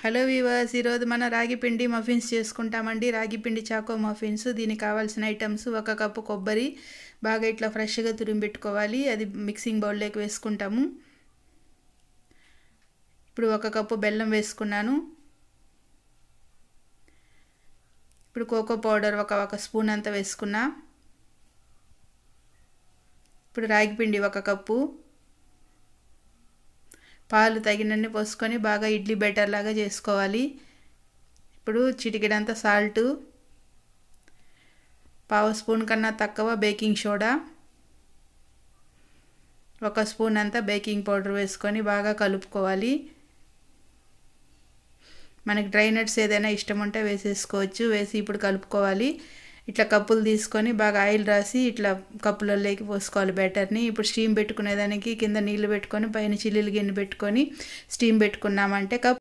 Hello weavers, ఈరోజు మనం రాగి పిండి మఫిన్స్ చేసుకుంటామండి. రాగి పిండి చాకో మఫిన్స్. దీనికి కావాల్సిన ఐటమ్స్: 1 కప్పు కొబ్బరి బాగా ఇట్లా ఫ్రెష్గా తురిమి పెట్టుకోవాలి. అది మిక్సింగ్ బౌల్లోకి వేసుకుంటాము. ఇప్పుడు 1 కప్పు బెల్లం వేసుకున్నాను. ఇప్పుడు కోకో పౌడర్ ఒక స్పూన్ అంతా వేసుకున్నా. ఇప్పుడు రాగి పిండి 1 కప్పు, పాలు తగినన్ని పోసుకొని బాగా ఇడ్లీ బ్యాటర్ లాగా చేసుకోవాలి. ఇప్పుడు చిటికెడంత సాల్ట్, 1/2 స్పూన్ కన్నా తక్కువ బేకింగ్ సోడా, 1 స్పూన్ అంతా బేకింగ్ పౌడర్ వేసుకొని బాగా కలుపుకోవాలి. మనకి డ్రై నట్స్ ఏదైనా ఇష్టం ఉంటే వేసేసుకోవచ్చు. వేసి ఇప్పుడు కలుపుకోవాలి. ఇట్లా కప్పులు తీసుకొని బాగా ఆయిల్ రాసి ఇట్లా కప్పులలోకి పోసుకోవాలి బ్యాటర్ని. ఇప్పుడు స్టీమ్ పెట్టుకునేదానికి కింద నీళ్ళు పెట్టుకొని పైన చిల్లీలు గిన్నె పెట్టుకొని స్టీమ్ పెట్టుకున్నామంటే